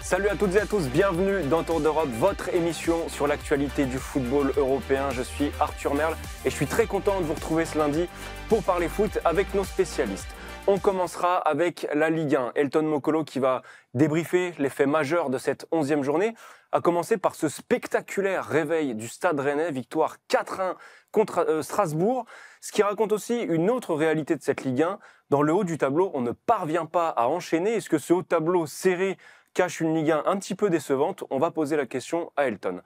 Salut à toutes et à tous, bienvenue dans Tour d'Europe, votre émission sur l'actualité du football européen. Je suis Arthur Merle et je suis très content de vous retrouver ce lundi pour parler foot avec nos spécialistes. On commencera avec la Ligue 1. Elton Mokolo qui va débriefer les faits majeurs de cette 11e journée, à commencer par ce spectaculaire réveil du Stade Rennais, victoire 4-1 contre Strasbourg, ce qui raconte aussi une autre réalité de cette Ligue 1. Dans le haut du tableau, on ne parvient pas à enchaîner. Est-ce que ce haut tableau serré cache une Ligue 1 un petit peu décevante? On va poser la question à Elton.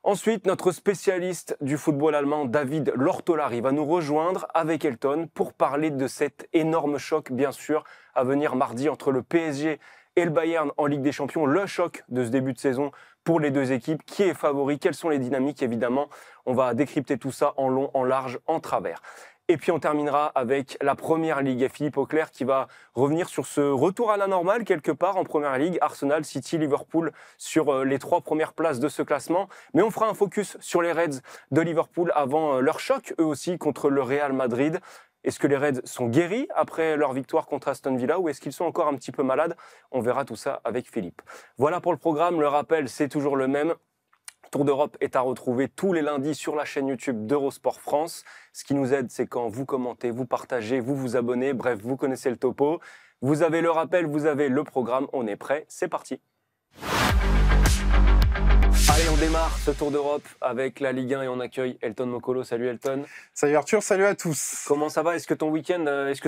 Ensuite, notre spécialiste du football allemand, David Lortolari, va nous rejoindre avec Elton pour parler de cet énorme choc, bien sûr, à venir mardi entre le PSG et le Bayern en Ligue des Champions. Le choc de ce début de saison pour les deux équipes. Qui est favori? Quelles sont les dynamiques? Évidemment, on va décrypter tout ça en long, en large, en travers. Et puis on terminera avec la Première Ligue et Philippe Auclair qui va revenir sur ce retour à la normale quelque part en Première Ligue. Arsenal, City, Liverpool sur les 3 premières places de ce classement. Mais on fera un focus sur les Reds de Liverpool avant leur choc, eux aussi, contre le Real Madrid. Est-ce que les Reds sont guéris après leur victoire contre Aston Villa ou est-ce qu'ils sont encore un petit peu malades? On verra tout ça avec Philippe. Voilà pour le programme. Le rappel, c'est toujours le même. Tour d'Europe est à retrouver tous les lundis sur la chaîne YouTube d'Eurosport France. Ce qui nous aide, c'est quand vous commentez, vous partagez, vous vous abonnez. Bref, vous connaissez le topo. Vous avez le rappel, vous avez le programme. On est prêt, c'est parti. Allez, on démarre ce Tour d'Europe avec la Ligue 1 et on accueille Elton Mokolo. Salut Elton. Salut Arthur, salut à tous. Comment ça va? Est-ce que tu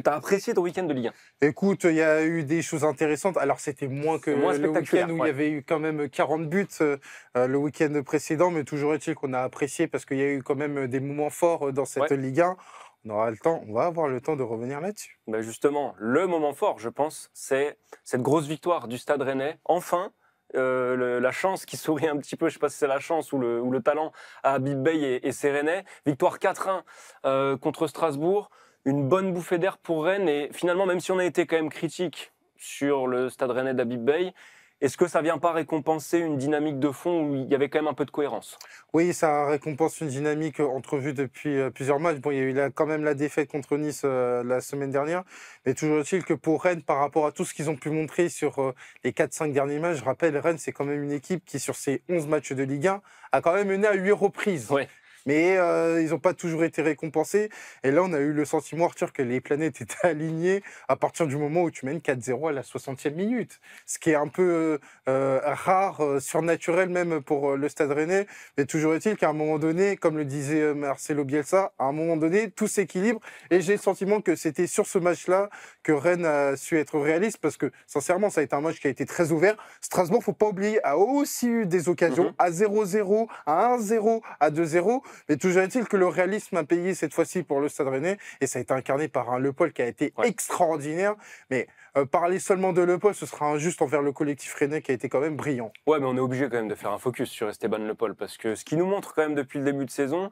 as apprécié ton week-end de Ligue 1? Écoute, il y a eu des choses intéressantes. Alors, c'était moins que le week-end où il y avait eu quand même 40 buts le week-end précédent, mais toujours est-il qu'on a apprécié parce qu'il y a eu quand même des moments forts dans cette Ligue 1. On va avoir le temps de revenir là-dessus. Ben justement, le moment fort, je pense, c'est cette grosse victoire du Stade Rennais. Enfin, la chance qui sourit un petit peu, je ne sais pas si c'est la chance ou le talent à Habib Beye et ses Rennais. Victoire 4-1 contre Strasbourg, une bonne bouffée d'air pour Rennes et finalement, même si on a été quand même critique sur le Stade Rennais d'Habib Beye, est-ce que ça ne vient pas récompenser une dynamique de fond où il y avait quand même un peu de cohérence? Oui, ça récompense une dynamique entrevue depuis plusieurs matchs. Bon, il y a eu quand même la défaite contre Nice la semaine dernière. Mais toujours est-il que pour Rennes, par rapport à tout ce qu'ils ont pu montrer sur les 4-5 derniers matchs, je rappelle, Rennes, c'est quand même une équipe qui, sur ses 11 matchs de Ligue 1, a quand même mené à 8 reprises. Ouais. Mais ils n'ont pas toujours été récompensés. Et là, on a eu le sentiment, Arthur, que les planètes étaient alignées à partir du moment où tu mènes 4-0 à la 60e minute. Ce qui est un peu rare, surnaturel même pour le Stade Rennais. Mais toujours est-il qu'à un moment donné, comme le disait Marcelo Bielsa, à un moment donné, tout s'équilibre. Et j'ai le sentiment que c'était sur ce match-là que Rennes a su être réaliste. Parce que, sincèrement, ça a été un match qui a été très ouvert. Strasbourg, il ne faut pas oublier, a aussi eu des occasions à 0-0, à 1-0, à 2-0. Mais toujours est-il que le réalisme a payé cette fois-ci pour le Stade Rennais et ça a été incarné par un Le Paul qui a été extraordinaire. Mais parler seulement de Le Paul, ce sera injuste envers le collectif rennais qui a été quand même brillant. Ouais, mais on est obligé quand même de faire un focus sur Esteban Le Paul parce que ce qu'il nous montre quand même depuis le début de saison,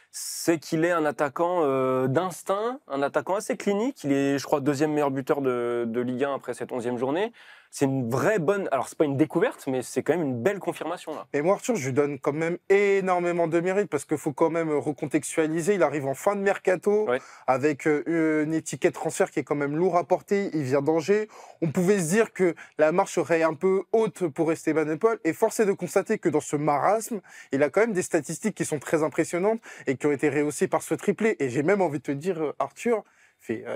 c'est qu'il est un attaquant d'instinct, un attaquant assez clinique. Il est, je crois, 2e meilleur buteur de Ligue 1 après cette 11e journée. C'est une vraie bonne... Alors, c'est pas une découverte, mais c'est quand même une belle confirmation, là. Et moi, Arthur, je lui donne quand même énormément de mérite parce qu'il faut quand même recontextualiser. Il arrive en fin de mercato avec une étiquette transfert qui est quand même lourd à porter. Il vient d'Angers. On pouvait se dire que la marche serait un peu haute pour Esteban Le Paul. Et force est de constater que dans ce marasme, il a quand même des statistiques qui sont très impressionnantes et qui ont été rehaussées par ce triplé. Et j'ai même envie de te dire, Arthur...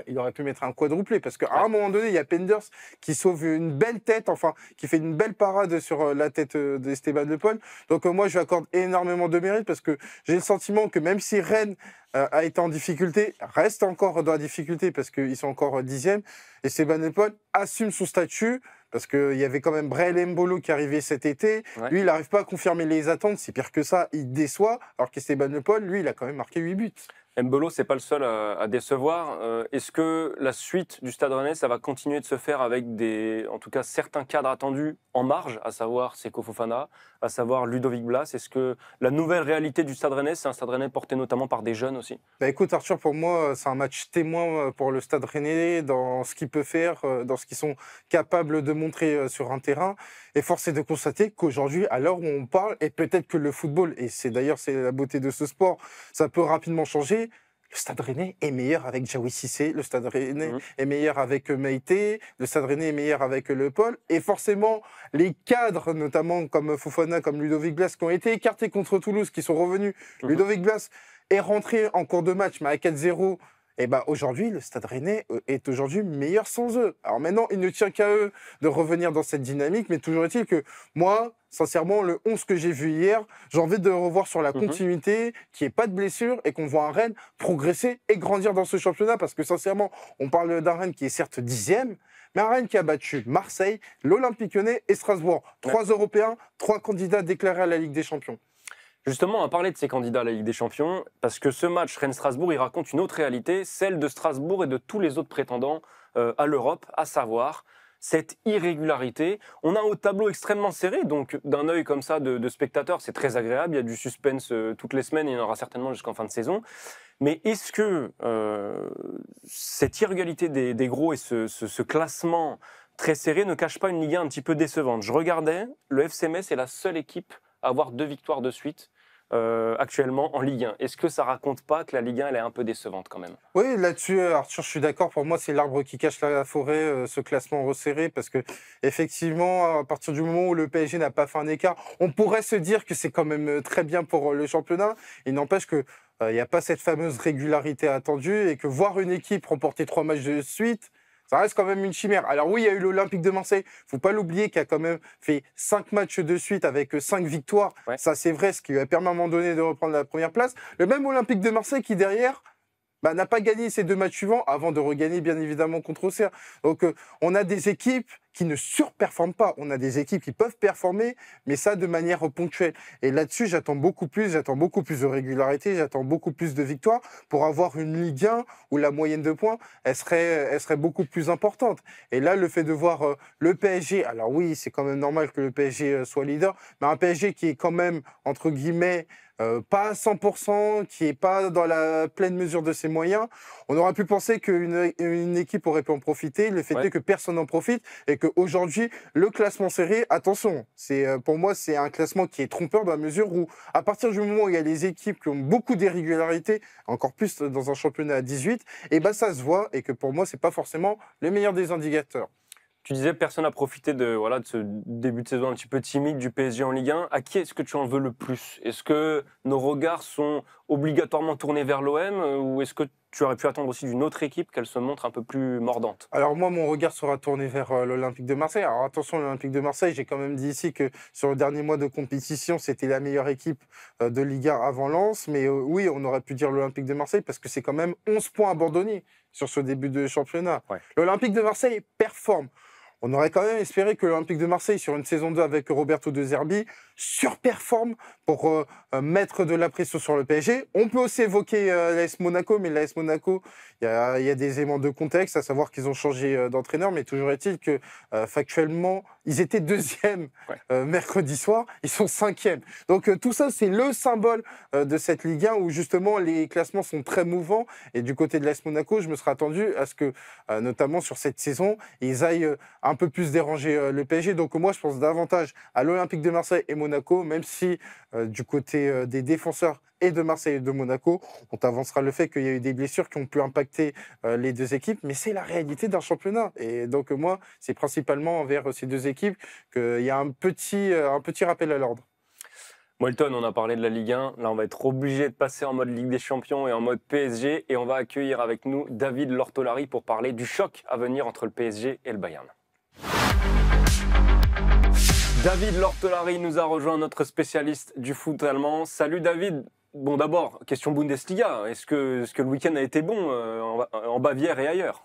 il aurait pu mettre un quadruplé parce qu'à un moment donné, il y a Penders qui sauve une belle tête, enfin, qui fait une belle parade sur la tête d'Esteban Le Paul. Donc moi, je lui accorde énormément de mérite parce que j'ai le sentiment que même si Rennes a été en difficulté, reste encore dans la difficulté parce qu'ils sont encore 10e, Esteban Le Paul assume son statut. Parce qu'il y avait quand même Breel Mbolo qui arrivait cet été. Lui, il n'arrive pas à confirmer les attentes. C'est pire que ça, il déçoit. Alors qu'Esteban Le Paul, lui, il a quand même marqué 8 buts. Mbolo, c'est pas le seul à décevoir. Est-ce que la suite du Stade Rennais, ça va continuer de se faire avec en tout cas certains cadres attendus en marge, à savoir Seko Fofana, à savoir Ludovic Blas? Est-ce que la nouvelle réalité du Stade Rennais, c'est un Stade Rennais porté notamment par des jeunes aussi? Bah écoute Arthur, pour moi, c'est un match témoin pour le Stade Rennais dans ce qu'il peut faire, dans ce qu'ils sont capables de montrer sur un terrain. Et force est de constater qu'aujourd'hui, à l'heure où on parle, et peut-être que le football, et c'est d'ailleurs la beauté de ce sport, ça peut rapidement changer. le Stade Rennais est meilleur avec Jaoui Cissé, le Stade Rennais Mhm. est meilleur avec Meïté, le Stade Rennais est meilleur avec Le Paul. Et forcément, les cadres, notamment comme Fofana, comme Ludovic Blas, qui ont été écartés contre Toulouse, qui sont revenus. Mhm. Ludovic Blas est rentré en cours de match, mais à 4-0. Et ben aujourd'hui, le Stade Rennais est aujourd'hui meilleur sans eux. Alors maintenant, il ne tient qu'à eux de revenir dans cette dynamique, mais toujours est-il que moi, sincèrement, le 11 que j'ai vu hier, j'ai envie de le revoir sur la Mhm. continuité, qu'il n'y ait pas de blessure et qu'on voit un Rennes progresser et grandir dans ce championnat. Parce que sincèrement, on parle d'un Rennes qui est certes 10e, mais un Rennes qui a battu Marseille, l'Olympique Lyonnais et Strasbourg. 3 Européens, 3 candidats déclarés à la Ligue des Champions. Justement, on va parler de ces candidats à la Ligue des Champions, parce que ce match Rennes-Strasbourg, il raconte une autre réalité, celle de Strasbourg et de tous les autres prétendants à l'Europe, à savoir cette irrégularité. On a un haut de tableau extrêmement serré, donc d'un œil comme ça de spectateur, c'est très agréable, il y a du suspense toutes les semaines, il y en aura certainement jusqu'en fin de saison. Mais est-ce que cette irrégularité des gros et ce classement très serré ne cache pas une Ligue 1 un petit peu décevante? Je regardais, le FC Metz est la seule équipe à avoir 2 victoires de suite actuellement en Ligue 1. Est-ce que ça raconte pas que la Ligue 1 elle est un peu décevante quand même? Oui, là-dessus, Arthur, je suis d'accord. Pour moi, c'est l'arbre qui cache la forêt, ce classement resserré, parce que effectivement, à partir du moment où le PSG n'a pas fait un écart, on pourrait se dire que c'est quand même très bien pour le championnat. Il n'empêche que il n'y a pas cette fameuse régularité attendue et que voir une équipe remporter 3 matchs de suite, ça reste quand même une chimère. Alors oui, il y a eu l'Olympique de Marseille. Faut pas l'oublier qui a quand même fait 5 matchs de suite avec 5 victoires. Ouais. Ça, c'est vrai, ce qui lui a permis à un moment donné de reprendre la première place. Le même Olympique de Marseille qui, derrière, n'a pas gagné ces 2 matchs suivants avant de regagner bien évidemment contre Auxerre. Donc on a des équipes qui ne surperforment pas. On a des équipes qui peuvent performer, mais ça de manière ponctuelle. Et là-dessus, j'attends beaucoup plus de régularité, j'attends beaucoup plus de victoires pour avoir une Ligue 1 où la moyenne de points, elle serait beaucoup plus importante. Et là, le fait de voir le PSG, alors oui, c'est quand même normal que le PSG soit leader, mais un PSG qui est quand même, entre guillemets, pas à 100%, qui n'est pas dans la pleine mesure de ses moyens. On aurait pu penser qu'une équipe aurait pu en profiter. Le fait est que personne n'en profite et qu'aujourd'hui, le classement serré, attention, pour moi, c'est un classement qui est trompeur dans la mesure où, à partir du moment où il y a des équipes qui ont beaucoup d'irrégularités, encore plus dans un championnat à 18, et ben ça se voit et que pour moi, c'est pas forcément le meilleur des indicateurs. Tu disais personne n'a profité de ce début de saison un petit peu timide du PSG en Ligue 1. À qui est-ce que tu en veux le plus? Est-ce que nos regards sont obligatoirement tournés vers l'OM ou est-ce que tu aurais pu attendre aussi d'une autre équipe qu'elle se montre un peu plus mordante? Alors moi, mon regard sera tourné vers l'Olympique de Marseille. Alors attention, l'Olympique de Marseille, j'ai quand même dit ici que sur le dernier mois de compétition, c'était la meilleure équipe de Ligue 1 avant Lens. Mais oui, on aurait pu dire l'Olympique de Marseille parce que c'est quand même 11 points abandonnés sur ce début de championnat. Ouais. L'Olympique de Marseille performe. On aurait quand même espéré que l'Olympique de Marseille, sur une saison 2 avec Roberto De Zerbi, surperforme pour mettre de la pression sur le PSG. On peut aussi évoquer l'AS Monaco, mais l'AS Monaco, il y a des éléments de contexte, à savoir qu'ils ont changé d'entraîneur, mais toujours est-il que factuellement, ils étaient 2e mercredi soir, ils sont 5e. Donc tout ça, c'est le symbole de cette Ligue 1 où justement les classements sont très mouvants. Et du côté de l'AS Monaco, je me serais attendu à ce que, notamment sur cette saison, ils aillent un peu plus déranger le PSG. Donc moi, je pense davantage à l'Olympique de Marseille et Monaco, même si du côté des défenseurs et de Marseille et de Monaco, on avancera le fait qu'il y a eu des blessures qui ont pu impacter les 2 équipes, mais c'est la réalité d'un championnat. Et donc moi, c'est principalement envers ces 2 équipes qu'il y a un petit rappel à l'ordre. Welton, on a parlé de la Ligue 1. Là, on va être obligé de passer en mode Ligue des Champions et en mode PSG. Et on va accueillir avec nous David Lortolari pour parler du choc à venir entre le PSG et le Bayern. David Lortolari nous a rejoint, notre spécialiste du foot allemand. Salut David. Bon, d'abord, question Bundesliga. Est-ce que le week-end a été bon en Bavière et ailleurs?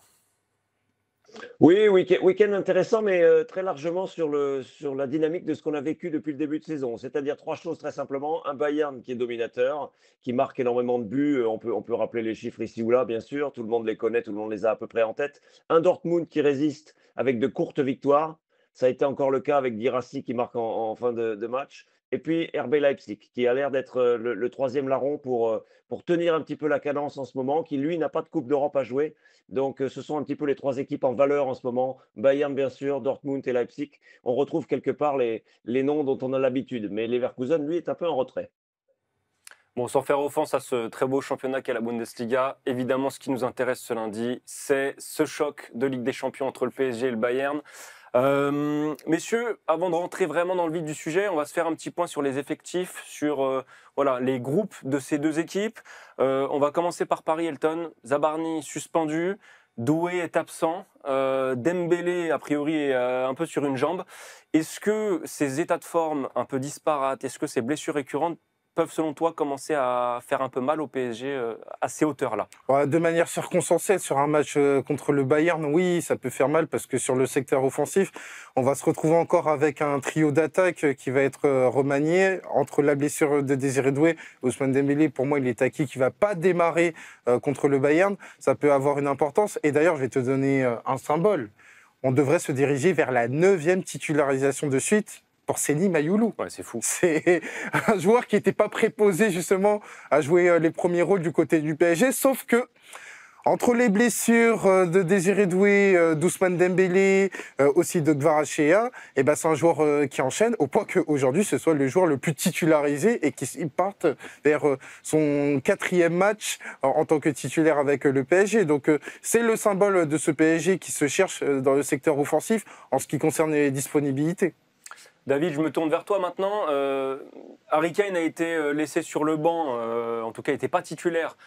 Oui, week-end intéressant, mais très largement sur la dynamique de ce qu'on a vécu depuis le début de saison. C'est-à-dire 3 choses très simplement. Un Bayern qui est dominateur, qui marque énormément de buts. On peut rappeler les chiffres ici ou là, bien sûr. Tout le monde les connaît, tout le monde les a à peu près en tête. Un Dortmund qui résiste avec de courtes victoires. Ça a été encore le cas avec Guirassy qui marque en fin de match. Et puis RB Leipzig, qui a l'air d'être le 3e larron pour tenir un petit peu la cadence en ce moment, qui lui n'a pas de Coupe d'Europe à jouer. Donc ce sont un petit peu les 3 équipes en valeur en ce moment. Bayern bien sûr, Dortmund et Leipzig. On retrouve quelque part les noms dont on a l'habitude. Mais Leverkusen, lui, est un peu en retrait. Bon, sans faire offense à ce très beau championnat qu'est la Bundesliga, évidemment, ce qui nous intéresse ce lundi, c'est ce choc de Ligue des Champions entre le PSG et le Bayern. Messieurs, avant de rentrer vraiment dans le vif du sujet, on va se faire un petit point sur les effectifs, sur voilà, les groupes de ces deux équipes. On va commencer par Paris-Hilton. Zabarni suspendu, Doué est absent, Dembélé a priori est un peu sur une jambe. Est-ce que ces états de forme un peu disparates, est-ce que ces blessures récurrentes peuvent, selon toi, commencer à faire un peu mal au PSG à ces hauteurs-là? Ouais, de manière circonstancielle, sur un match contre le Bayern, oui, ça peut faire mal parce que sur le secteur offensif, on va se retrouver encore avec un trio d'attaque qui va être remanié entre la blessure de Désiré Doué, Ousmane Dembélé. Pour moi, il est acquis qu'il va pas démarrer contre le Bayern. Ça peut avoir une importance. Et d'ailleurs, je vais te donner un symbole. On devrait se diriger vers la 9e titularisation de suite pour Seny Mayoulou. Ouais, c'est fou. C'est un joueur qui n'était pas préposé justement à jouer les premiers rôles du côté du PSG, sauf que entre les blessures de Désiré Doué, d'Ousmane Dembélé, aussi de Kvaratskhelia, et ben c'est un joueur qui enchaîne au point qu'aujourd'hui ce soit le joueur le plus titularisé et qu'il parte vers son 4e match en tant que titulaire avec le PSG. Donc c'est le symbole de ce PSG qui se cherche dans le secteur offensif en ce qui concerne les disponibilités. David, je me tourne vers toi maintenant. Harry Kane a été laissé sur le banc, en tout cas, il n'était pas titulaire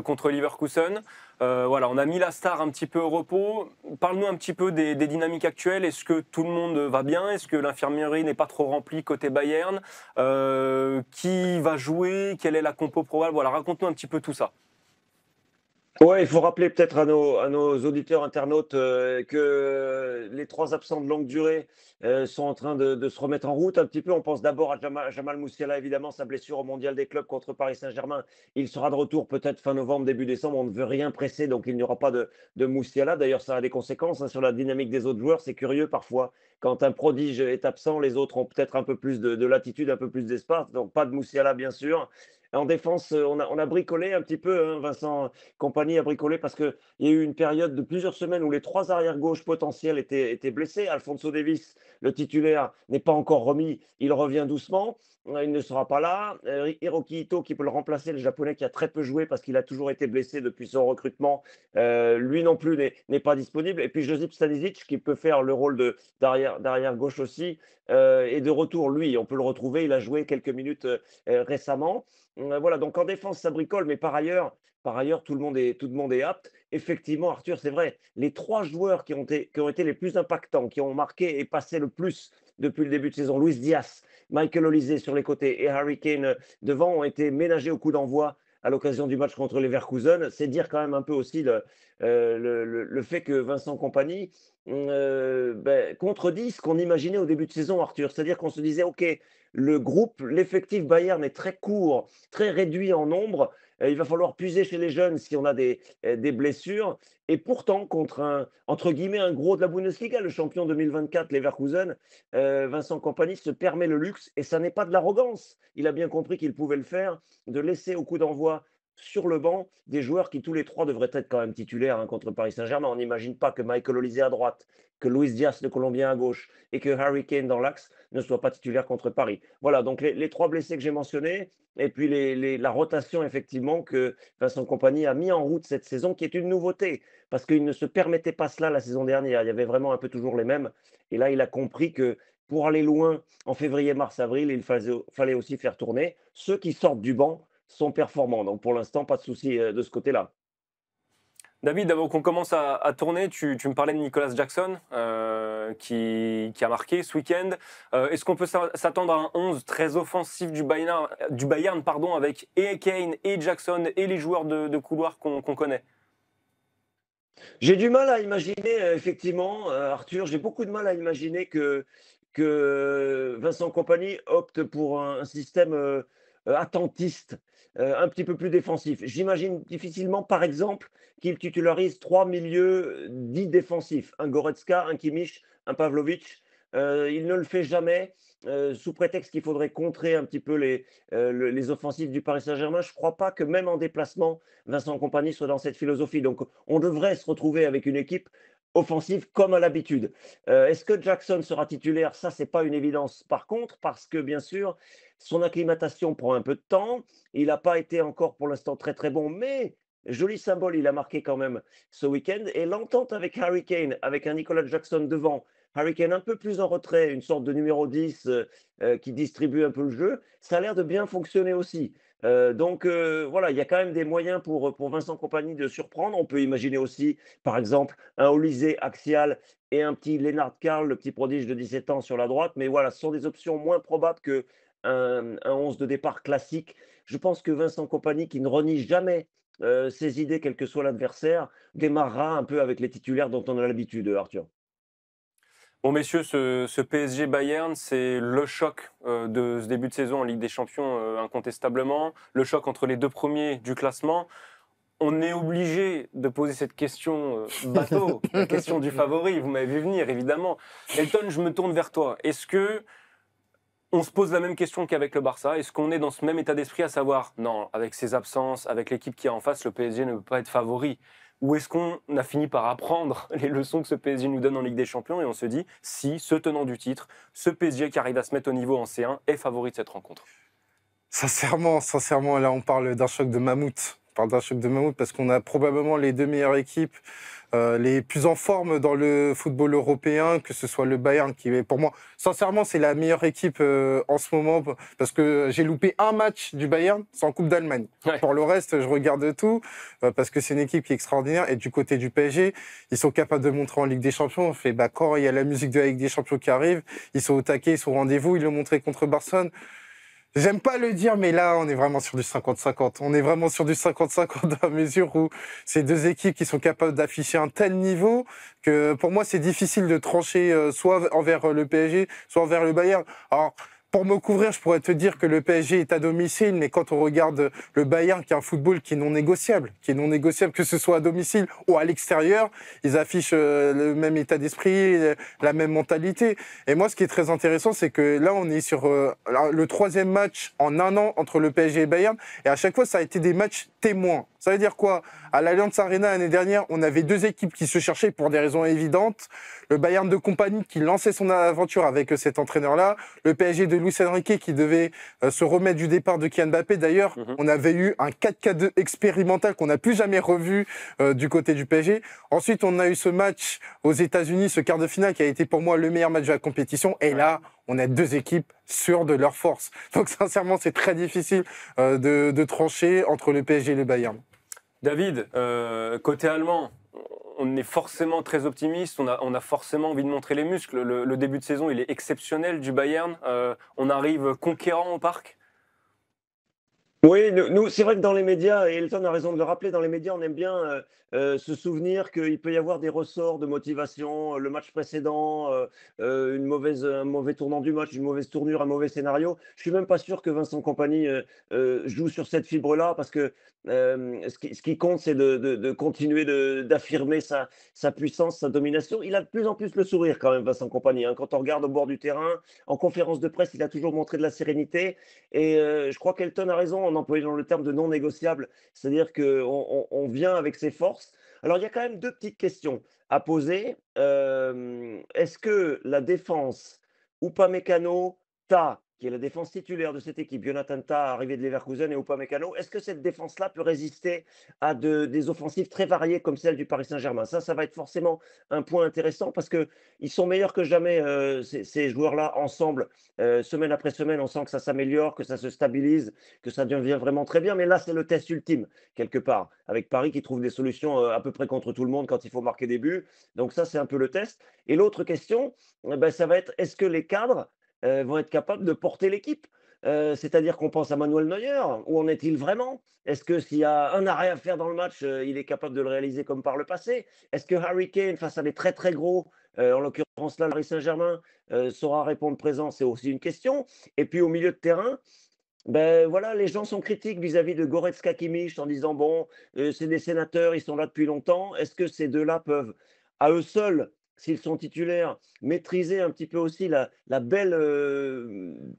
contre Leverkusen. Voilà, on a mis la star un petit peu au repos. Parle-nous un petit peu des dynamiques actuelles. Est-ce que tout le monde va bien? Est-ce que l'infirmerie n'est pas trop remplie côté Bayern? Qui va jouer? Quelle est la compo probable? Voilà, raconte-nous un petit peu tout ça. Ouais, il faut rappeler peut-être à nos auditeurs internautes que les trois absents de longue durée sont en train de se remettre en route un petit peu. On pense d'abord à Jamal Musiala, évidemment, sa blessure au Mondial des clubs contre Paris Saint-Germain. Il sera de retour peut-être fin novembre, début décembre. On ne veut rien presser, donc il n'y aura pas de Musiala. D'ailleurs, ça a des conséquences sur la dynamique des autres joueurs. C'est curieux parfois. Quand un prodige est absent, les autres ont peut-être un peu plus de latitude, un peu plus d'espace. Donc pas de Musiala, bien sûr. En défense, on a bricolé un petit peu, hein, Vincent Compagnie a bricolé parce qu'il y a eu une période de plusieurs semaines où les trois arrières-gauches potentiels étaient blessés. Alphonso Davies, le titulaire, n'est pas encore remis. Il revient doucement. Il ne sera pas là. Hiroki Ito, qui peut le remplacer, le japonais qui a très peu joué parce qu'il a toujours été blessé depuis son recrutement, lui non plus n'est pas disponible. Et puis Josip Stanisic, qui peut faire le rôle d'arrière-gauche aussi, est de retour. Lui, on peut le retrouver. Il a joué quelques minutes récemment. Voilà, donc en défense, ça bricole, mais par ailleurs, tout le monde est apte. Effectivement, Arthur, c'est vrai, les trois joueurs qui ont été les plus impactants, qui ont marqué et passé le plus depuis le début de saison, Luis Diaz, Michael Olise sur les côtés et Harry Kane devant, ont été ménagés au coup d'envoi à l'occasion du match contre les Leverkusen. C'est dire quand même un peu aussi le fait que Vincent Compagnie contredit ce qu'on imaginait au début de saison, Arthur. C'est-à-dire qu'on se disait, OK, le groupe, l'effectif Bayern est très court, très réduit en nombre. Il va falloir puiser chez les jeunes si on a des blessures. Et pourtant, contre entre guillemets, un gros de la Bundesliga, le champion 2024, Leverkusen, Vincent Compagnie se permet le luxe, et ça n'est pas de l'arrogance. Il a bien compris qu'il pouvait le faire, de laisser au coup d'envoi sur le banc des joueurs qui tous les trois devraient être quand même titulaires, hein, contre Paris Saint-Germain. On n'imagine pas que Michael Olise à droite, que Luis Diaz, le Colombien, à gauche, et que Harry Kane dans l'axe ne soit pas titulaire contre Paris. Voilà, donc les trois blessés que j'ai mentionnés, et puis la rotation effectivement que Vincent Compagnie a mis en route cette saison, qui est une nouveauté, parce qu'il ne se permettait pas cela la saison dernière. Il y avait vraiment un peu toujours les mêmes. Et là, il a compris que pour aller loin en février, mars, avril, il fallait aussi faire tourner. Ceux qui sortent du banc sont performants. Donc pour l'instant, pas de souci de ce côté-là. David, avant qu'on commence à tourner, tu me parlais de Nicolas Jackson qui a marqué ce week-end. Est-ce qu'on peut s'attendre à un 11 très offensif du Bayern pardon, avec et Kane et Jackson et les joueurs de couloir qu'on connaît? J'ai du mal à imaginer, effectivement, Arthur, j'ai beaucoup de mal à imaginer que Vincent Compagnie opte pour un système attentiste, un petit peu plus défensif. J'imagine difficilement, par exemple, qu'il titularise trois milieux dits défensifs, un Goretzka, un Kimmich, un Pavlovic. Il ne le fait jamais. Sous prétexte qu'il faudrait contrer un petit peu les offensives du Paris Saint-Germain, je ne crois pas que même en déplacement, Vincent Compagnie soit dans cette philosophie. Donc, on devrait se retrouver avec une équipe offensive comme à l'habitude. Est-ce que Jackson sera titulaire? Ça, ce n'est pas une évidence. Par contre, parce que bien sûr, Son acclimatation prend un peu de temps. Il n'a pas été encore pour l'instant très très bon, mais joli symbole, il a marqué quand même ce week-end. Et l'entente avec Harry Kane, avec un Nicolas Jackson devant, Harry Kane un peu plus en retrait, une sorte de numéro 10 qui distribue un peu le jeu, ça a l'air de bien fonctionner aussi. Voilà, il y a quand même des moyens pour Vincent Kompany de surprendre. On peut imaginer aussi, par exemple, un Olysée axial et un petit Lennart Karl, le petit prodige de 17 ans sur la droite. Mais voilà, ce sont des options moins probables qu'un 11 de départ classique. Je pense que Vincent Kompany, qui ne renie jamais ses idées, quel que soit l'adversaire, démarrera un peu avec les titulaires dont on a l'habitude, Arthur. Bon, messieurs, ce PSG Bayern, c'est le choc de ce début de saison en Ligue des Champions, incontestablement. Le choc entre les deux premiers du classement. On est obligé de poser cette question bateau, la question du favori. Vous m'avez vu venir, évidemment. Elton, je me tourne vers toi. Est-ce que on se pose la même question qu'avec le Barça? Est-ce qu'on est dans ce même état d'esprit, à savoir, non, avec ses absences, avec l'équipe qui est en face, le PSG ne peut pas être favori? Ou est-ce qu'on a fini par apprendre les leçons que ce PSG nous donne en Ligue des Champions et on se dit, si, ce tenant du titre, ce PSG qui arrive à se mettre au niveau en C1 est favori de cette rencontre? Sincèrement, là, on parle d'un choc de mammouth. On parle d'un choc de mammouth parce qu'on a probablement les deux meilleures équipes, les plus en forme dans le football européen, que ce soit le Bayern, qui est pour moi, sincèrement, c'est la meilleure équipe en ce moment, parce que j'ai loupé un match du Bayern, c'est en Coupe d'Allemagne. Ouais. Pour le reste, je regarde tout, parce que c'est une équipe qui est extraordinaire. Et du côté du PSG, ils sont capables de montrer en Ligue des Champions. On fait, quand il y a la musique de la Ligue des Champions qui arrive, ils sont au taquet, ils sont au rendez-vous, ils l'ont montré contre Barcelone. J'aime pas le dire, mais là, on est vraiment sur du 50-50. On est vraiment sur du 50-50 dans la mesure où c'est deux équipes qui sont capables d'afficher un tel niveau que pour moi, c'est difficile de trancher soit envers le PSG, soit envers le Bayern. Alors, pour me couvrir, je pourrais te dire que le PSG est à domicile, mais quand on regarde le Bayern, qui est un football qui est non négociable, que ce soit à domicile ou à l'extérieur, ils affichent le même état d'esprit, la même mentalité. Et moi, ce qui est très intéressant, c'est que là, on est sur le troisième match en un an entre le PSG et Bayern, et à chaque fois, ça a été des matchs témoins. Ça veut dire quoi? À l'Allianz Arena l'année dernière, on avait deux équipes qui se cherchaient pour des raisons évidentes. Le Bayern de Kompany qui lançait son aventure avec cet entraîneur-là. Le PSG de Luis Enrique qui devait se remettre du départ de Kylian Mbappé. D'ailleurs, on avait eu un 4-4-2 expérimental qu'on n'a plus jamais revu du côté du PSG. Ensuite, on a eu ce match aux États-Unis, ce quart de finale qui a été pour moi le meilleur match de la compétition. Et là, on a deux équipes sûres de leur force. Donc sincèrement, c'est très difficile de trancher entre le PSG et le Bayern. David, côté allemand, on est forcément très optimiste, on a forcément envie de montrer les muscles. Le début de saison, il est exceptionnel du Bayern. On arrive conquérant au parc. Oui, nous, c'est vrai que dans les médias, et Elton a raison de le rappeler, dans les médias, on aime bien se souvenir qu'il peut y avoir des ressorts de motivation, le match précédent, un mauvais tournant du match, une mauvaise tournure, un mauvais scénario. Je suis même pas sûr que Vincent Kompany joue sur cette fibre-là, parce que ce qui compte, c'est de continuer d'affirmer sa puissance, sa domination. Il a de plus en plus le sourire quand même, Vincent Kompany, hein. Quand on regarde au bord du terrain, en conférence de presse, il a toujours montré de la sérénité. Et je crois qu'Elton a raison en employant le terme de non négociable, c'est-à-dire qu'on vient avec ses forces. Alors, il y a quand même deux petites questions à poser. Est-ce que la défense, Upamecano, Ta, qui est la défense titulaire de cette équipe, Jonathan Ta, arrivé de Leverkusen, et Upamecano, est-ce que cette défense-là peut résister à des offensives très variées comme celle du Paris Saint-Germain? Ça va être forcément un point intéressant parce qu'ils sont meilleurs que jamais, ces joueurs-là, ensemble. Semaine après semaine, on sent que ça s'améliore, que ça se stabilise, que ça devient vraiment très bien. Mais là, c'est le test ultime, quelque part, avec Paris qui trouve des solutions à peu près contre tout le monde quand il faut marquer des buts. Donc ça, c'est un peu le test. Et l'autre question, ça va être, est-ce que les cadres vont être capables de porter l'équipe? C'est-à-dire qu'on pense à Manuel Neuer, où en est-il vraiment? Est-ce que s'il y a un arrêt à faire dans le match, il est capable de le réaliser comme par le passé? Est-ce que Harry Kane, face à des très très gros, en l'occurrence là, le Paris Saint-Germain, saura répondre présent? C'est aussi une question. Et puis au milieu de terrain, ben voilà, les gens sont critiques vis-à-vis de Goretzka, Kimmich, en disant bon, c'est des sénateurs, ils sont là depuis longtemps. Est-ce que ces deux-là peuvent, à eux seuls, s'ils sont titulaires, maîtriser un petit peu aussi la belle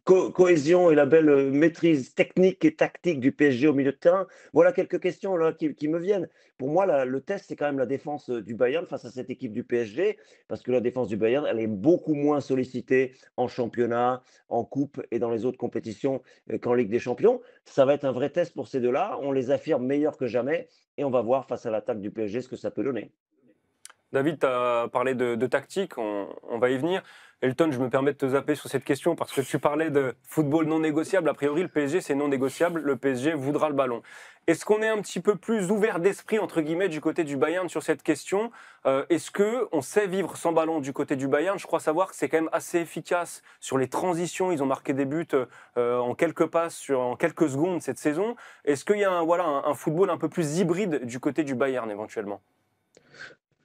cohésion et la belle maîtrise technique et tactique du PSG au milieu de terrain. Voilà quelques questions là, qui me viennent. Pour moi, le test, c'est quand même la défense du Bayern face à cette équipe du PSG, parce que la défense du Bayern, elle est beaucoup moins sollicitée en championnat, en coupe et dans les autres compétitions qu'en Ligue des Champions. Ça va être un vrai test pour ces deux-là. On les affirme meilleurs que jamais et on va voir face à l'attaque du PSG ce que ça peut donner. David, tu as parlé de tactique, on va y venir. Elton, je me permets de te zapper sur cette question parce que tu parlais de football non négociable. A priori, le PSG, c'est non négociable. Le PSG voudra le ballon. Est-ce qu'on est un petit peu plus ouvert d'esprit, entre guillemets, du côté du Bayern sur cette question? Est-ce qu'on sait vivre sans ballon du côté du Bayern? Je crois savoir que c'est quand même assez efficace sur les transitions. Ils ont marqué des buts en quelques passes, en quelques secondes cette saison. Est-ce qu'il y a un football un peu plus hybride du côté du Bayern éventuellement?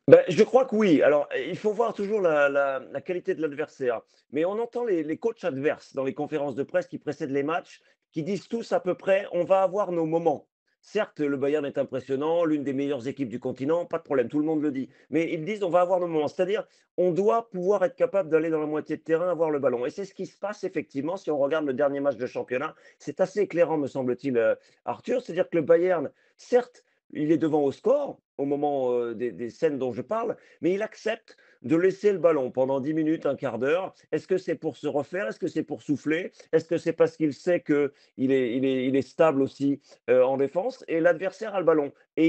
Ben, je crois que oui. Alors, il faut voir toujours la qualité de l'adversaire. Mais on entend les coachs adverses dans les conférences de presse qui précèdent les matchs, qui disent tous à peu près, on va avoir nos moments. Certes, le Bayern est impressionnant, l'une des meilleures équipes du continent, pas de problème, tout le monde le dit. Mais ils disent, on va avoir nos moments. C'est-à-dire, on doit pouvoir être capable d'aller dans la moitié de terrain, avoir le ballon. Et c'est ce qui se passe effectivement si on regarde le dernier match de championnat. C'est assez éclairant, me semble-t-il, Arthur. C'est-à-dire que le Bayern, certes, il est devant au score au moment des scènes dont je parle, mais il accepte de laisser le ballon pendant 10 minutes, un quart d'heure. Est-ce que c'est pour se refaire? Est-ce que c'est pour souffler? Est-ce que c'est parce qu'il sait qu'il est stable aussi en défense? Et l'adversaire a le ballon. Et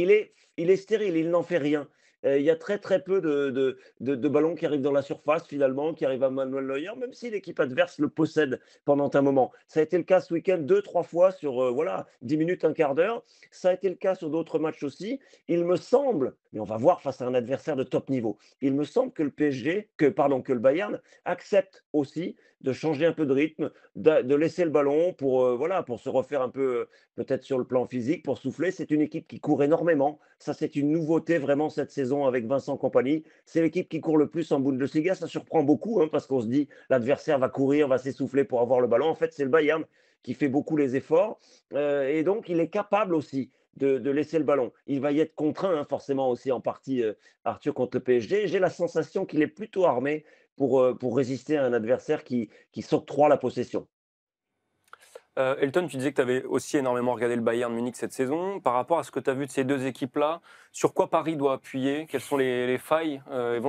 il est stérile, il n'en fait rien. Il y a très très peu de ballons qui arrivent dans la surface finalement, qui arrivent à Manuel Neuer, même si l'équipe adverse le possède pendant un moment. Ça a été le cas ce week-end 2, 3 fois sur voilà, 10 minutes, un quart d'heure. Ça a été le cas sur d'autres matchs aussi. Il me semble, mais on va voir face à un adversaire de top niveau, il me semble que que le Bayern accepte aussi de changer un peu de rythme, de laisser le ballon pour, voilà, pour se refaire un peu, peut-être sur le plan physique, pour souffler. C'est une équipe qui court énormément. Ça, c'est une nouveauté vraiment cette saison avec Vincent Kompany. C'est l'équipe qui court le plus en Bundesliga. Ça surprend beaucoup hein, parce qu'on se dit l'adversaire va courir, va s'essouffler pour avoir le ballon. En fait, c'est le Bayern qui fait beaucoup les efforts. Et donc, il est capable aussi de laisser le ballon. Il va y être contraint, hein, forcément aussi en partie, Arthur, contre le PSG. J'ai la sensation qu'il est plutôt armé pour résister à un adversaire qui s'octroie la possession. Elton, tu disais que tu avais aussi énormément regardé le Bayern Munich cette saison. Par rapport à ce que tu as vu de ces deux équipes-là, sur quoi Paris doit appuyer? Quelles sont les failles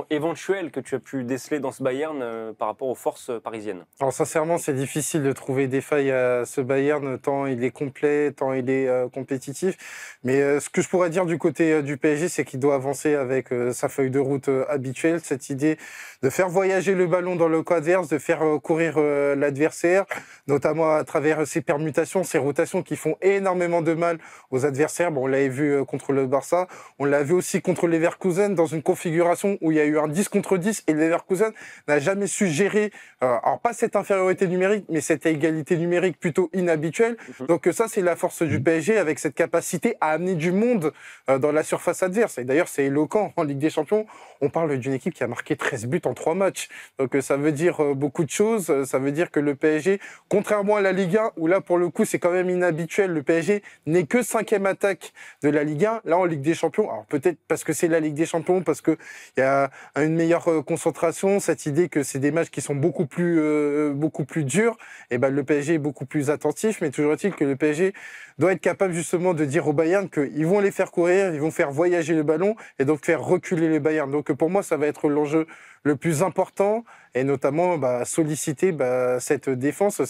éventuelles que tu as pu déceler dans ce Bayern par rapport aux forces parisiennes? Alors sincèrement, c'est difficile de trouver des failles à ce Bayern, tant il est complet, tant il est compétitif. Mais ce que je pourrais dire du côté du PSG, c'est qu'il doit avancer avec sa feuille de route habituelle, cette idée de faire voyager le ballon dans le camp adverse, de faire courir l'adversaire, notamment à travers ses permutations, ses rotations qui font énormément de mal aux adversaires. Bon, on l'avait vu contre le Barça, on l'a vu aussi contre les Leverkusen dans une configuration où il y a eu un 10 contre 10 et le Leverkusen n'a jamais su gérer, alors pas cette infériorité numérique, mais cette égalité numérique plutôt inhabituelle. Donc ça, c'est la force du PSG avec cette capacité à amener du monde dans la surface adverse. Et d'ailleurs, c'est éloquent en Ligue des Champions. On parle d'une équipe qui a marqué 13 buts en 3 matchs. Donc ça veut dire beaucoup de choses. Ça veut dire que le PSG, contrairement à la Ligue 1, où là, pour le coup, c'est quand même inhabituel, le PSG n'est que 5e attaque de la Ligue 1. Là, en Ligue des Champions, alors peut-être parce que c'est la Ligue des Champions, parce qu'il y a une meilleure concentration, cette idée que c'est des matchs qui sont beaucoup plus durs, et ben le PSG est beaucoup plus attentif, mais toujours est-il que le PSG doit être capable justement de dire au Bayern qu'ils vont les faire courir, ils vont faire voyager le ballon, et donc faire reculer le Bayern. Donc pour moi, ça va être l'enjeu le plus important, et notamment solliciter cette défense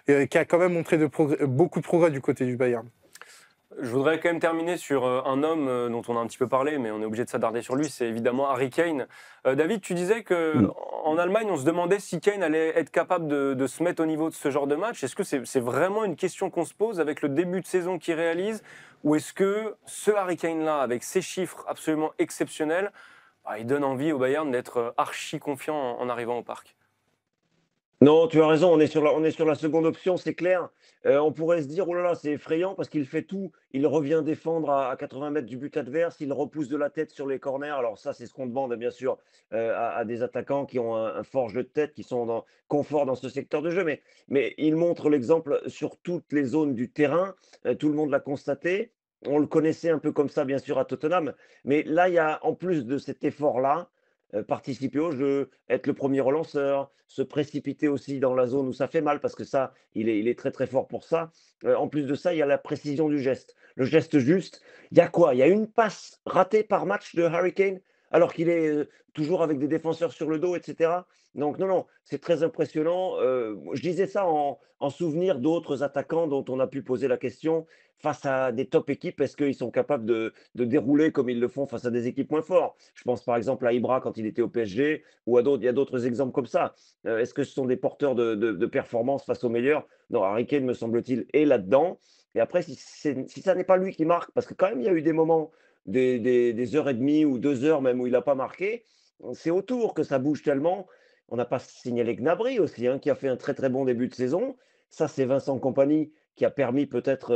qui a quand même montré beaucoup de progrès du côté du Bayern. Je voudrais quand même terminer sur un homme dont on a un petit peu parlé, mais on est obligé de s'attarder sur lui, c'est évidemment Harry Kane. David, tu disais qu'en Allemagne, on se demandait si Kane allait être capable de se mettre au niveau de ce genre de match. Est-ce que c'est vraiment une question qu'on se pose avec le début de saison qu'il réalise, ou est-ce que ce Harry Kane-là, avec ses chiffres absolument exceptionnels, il donne envie au Bayern d'être archi confiant en arrivant au parc? Non, tu as raison, on est sur la seconde option, c'est clair. On pourrait se dire: «Oh là là, c'est effrayant» parce qu'il fait tout. Il revient défendre à 80 mètres du but adverse, il repousse de la tête sur les corners. Alors ça, c'est ce qu'on demande, bien sûr, à des attaquants qui ont un fort jeu de tête, qui sont confort dans ce secteur de jeu. Mais il montre l'exemple sur toutes les zones du terrain. Tout le monde l'a constaté. On le connaissait un peu comme ça, bien sûr, à Tottenham. Mais là, il y a en plus de cet effort-là, participer au jeu, être le premier relanceur, se précipiter aussi dans la zone où ça fait mal, parce que ça, il est très très fort pour ça. En plus de ça, il y a la précision du geste. Le geste juste, il y a quoi? Il y a une passe ratée par match de Harry Kane, alors qu'il est toujours avec des défenseurs sur le dos, etc. Donc non, non, c'est très impressionnant. Je disais ça en souvenir d'autres attaquants dont on a pu poser la question face à des top équipes. Est-ce qu'ils sont capables de dérouler comme ils le font face à des équipes moins fortes? Je pense par exemple à Ibra quand il était au PSG ou à d'autres. Il y a d'autres exemples comme ça. Est-ce que ce sont des porteurs de performance face aux meilleurs? Non, Harry Kane, me semble-t-il, est là-dedans. Et après, si ça n'est pas lui qui marque, parce que quand même, il y a eu des moments, des heures et demie ou 2 heures même où il n'a pas marqué, c'est autour que ça bouge tellement. On n'a pas signalé Gnabry aussi, hein, qui a fait un très très bon début de saison. Ça, c'est Vincent Kompany qui a permis peut-être